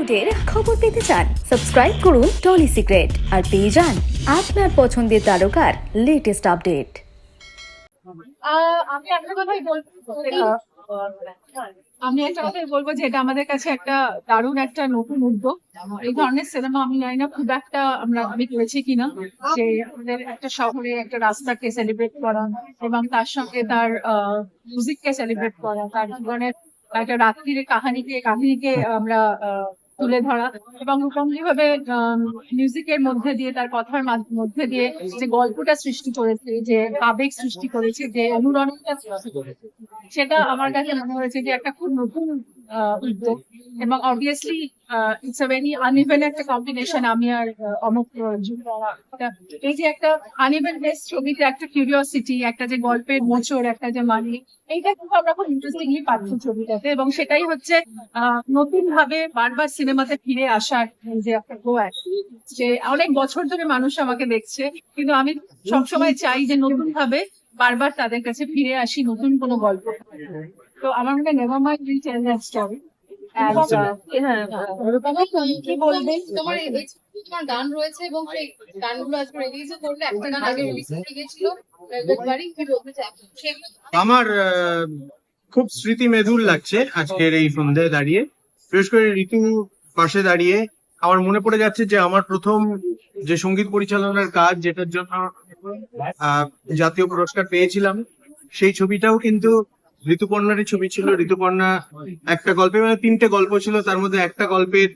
টলিউডের খবর পেতে চান সাবস্ক্রাইব করুন টলি সিক্রেট আর পেয়ে যান আপনার পছন্দের তারকার লেটেস্ট আপডেট। আমি একটা কথাই বলবো যে এটা আমাদের কাছে একটা দারুণ একটা নতুন উদ্যোগ। এই ধরনের সিনেমা আমি জানি না খুব একটা আমি করেছি কিনা, যে আমাদের একটা শহরে একটা রাস্তাকে সেলিব্রেট করা এবং তার সঙ্গে তার মিউজিককে সেলিব্রেট করা, তার জীবনের একটা রাত্রির কাহিনীকে আমরা তুলে ধরা এবং রূপমজি ভাবে মিউজিকের মধ্যে দিয়ে, তার কথার মধ্যে দিয়ে যে গল্পটা সৃষ্টি করেছে, যে আবেগ সৃষ্টি করেছে, যে অনুরণনটা সৃষ্টি করেছে, সেটা আমার কাছে মনে হয়েছে যে একটা খুব নতুন উদ্যোগ। এবং obviously it's a very uneven একটা কম্বিনেশন। আমি আর অমুক এই যে একটা আনইভেন বেস ছবিতে একটা কিউরিওসিটি, একটা যে গল্পের মোচড়, একটা যে মানে, এইটা কিন্তু আমরা খুব ইন্টারেস্টিংলি পাচ্ছি ছবিটাতে। এবং সেটাই হচ্ছে নতুন ভাবে বারবার সিনেমাতে ফিরে আসার যে একটা গোয়ার, যে অনেক বছর ধরে মানুষ আমাকে দেখছে, কিন্তু আমি সবসময় চাই যে নতুন ভাবে বারবার তাদের কাছে ফিরে আসি নতুন কোনো গল্প। তো আমার মনে হয় never mind will tell that story. কি বলবে তোমার তোমার গান রয়েছে এবং সেই গানগুলো আজকে রিলিজও করলে, একটা গান আগে রিলিজ হয়ে গেছিল কি বলতে চাই আমার খুব স্মৃতি মেধুর লাগছে আজকের এই সন্ধ্যায় দাঁড়িয়ে, বিশেষ করে ঋতু পাশে দাঁড়িয়ে আমার মনে পড়ে যাচ্ছে যে আমার প্রথম যে সঙ্গীত পরিচালনার কাজ, যেটার জন্য জাতীয় পুরস্কার পেয়েছিলাম, সেই ছবিটাও কিন্তু ঋতুপর্ণারই ছবি ছিল। ঋতুপর্ণা একটা গল্পে, মানে 3টে গল্প ছিল, তার মধ্যে একটা গল্পের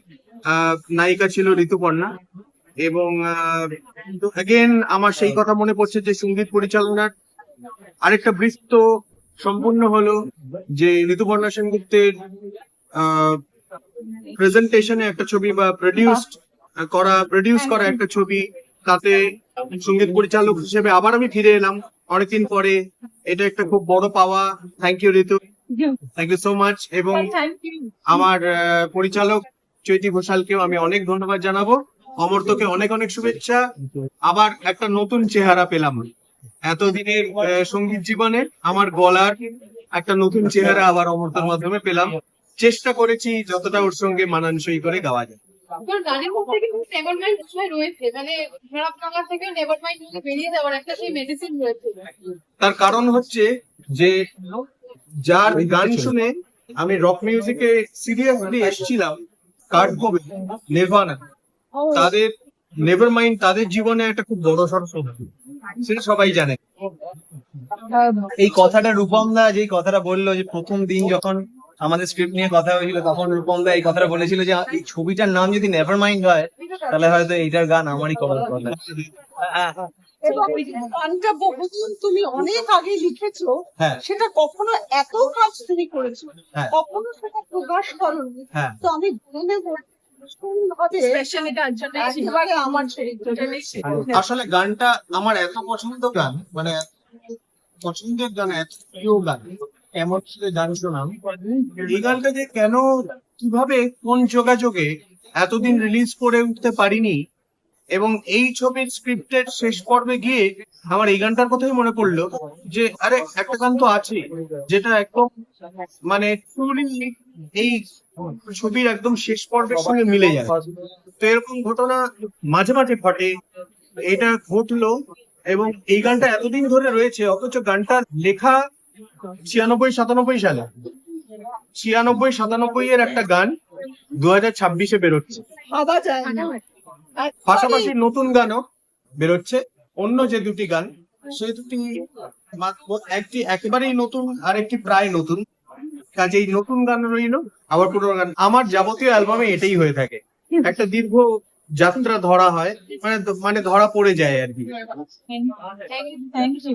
নায়িকা ছিল ঋতুপর্ণা। এবং অ্যাগেন আমার সেই কথা মনে পড়ছে যে সঙ্গীত পরিচালনার আরেকটা বৃত্ত সম্পূর্ণ হলো, যে ঋতুপর্ণা সেনগুপ্তের প্রেজেন্টেশনে একটা ছবি বা প্রডিউস করা একটা ছবি, তাতে সঙ্গীত পরিচালক হিসেবে আবার আমি ফিরে এলাম অনেকদিন পরে। এটা একটা খুব বড় পাওয়া। Thank you Ritu, thank you so much. এবং আমার পরিচালক চৈতি ঘোষালকেও আমি অনেক ধন্যবাদ জানাবো। অমর্ত্যকে অনেক অনেক শুভেচ্ছা। আবার একটা নতুন চেহারা পেলাম এতদিনের সঙ্গীত জীবনে, আমার গলার একটা নতুন চেহারা আবার অমর্ত্যর মাধ্যমে পেলাম। চেষ্টা করেছি যতটা ওর সঙ্গে মানানসই করে গাওয়া যায়। তোর গানের মধ্যে কিন্তু নেভার মাইন্ড বিষয় রয়েছে, মানে খারাপ লাগার থেকে নেভার মাইন্ড বেরিয়ে যাওয়ার একটা সেই মেডিসিন রয়েছে। তার কারণ হচ্ছে যে যার গান শুনে আমি রক মিউজিকে সিরিয়াসলি এসেছিলাম, কার্ট কোবেন, নির্ভানা, তাদের নেভার মাইন্ড তাদের জীবনে একটা খুব বড় সড়, সেটা সবাই জানে। এই কথাটা রূপম দা যে কথাটা বললো, যে প্রথম দিন যখন আমাদের স্ক্রিপ্ট নিয়ে কথা হয়েছিল, তখন রূপম দা এই কথাটা বলেছিল যে এই ছবিটার নাম যদি নেভার মাইন্ড হয়, তাহলে হয়তো এইটার গান আমারই করার কথা। এবং গানটা বহুদিন তুমি অনেক আগে লিখেছো, হ্যাঁ, সেটা কখনো এত কাজ তুমি করেছো, হ্যাঁ, কখনো সেটা প্রকাশ করোনি। হ্যাঁ। তো আমি মনে একেবারে আমার আসলে গানটা আমার এত পছন্দ গান, মানে পছন্দের গান, এত প্রিয় গান, এমন গান শোনাম। এই গানটা যে কেন, কিভাবে, কোন যোগাযোগে এতদিন রিলিজ করে উঠতে পারিনি, এবং এই ছবির স্ক্রিপ্টের শেষ পর্বে গিয়ে আমার এই গানটার কথাই মনে পড়লো, যে আরে একটা গান তো আছে যেটা একদম মানে ট্রুলি এই ছবির একদম শেষ পর্বের সঙ্গে মিলে যায়। তো এরকম ঘটনা মাঝে মাঝে ঘটে, এটা ঘটলো। এবং এই গানটা এতদিন ধরে রয়েছে, অথচ গানটার লেখা 96-97 সালে। 96-97 এর একটা গান 2026-এ বেরোচ্ছে। ভাবা যায় না। পাশাপাশি নতুন গানও বেরোচ্ছে। অন্য যে দুটি গান, সেই দুটি একটি একেবারেই নতুন আর একটি প্রায় নতুন। কাজেই নতুন গান রইল, আবার পুরোনো গান। আমার যাবতীয় অ্যালবামে এটাই হয়ে থাকে, একটা দীর্ঘ যাত্রা ধরা হয়, মানে ধরা পড়ে যায় আর কি। Thank you.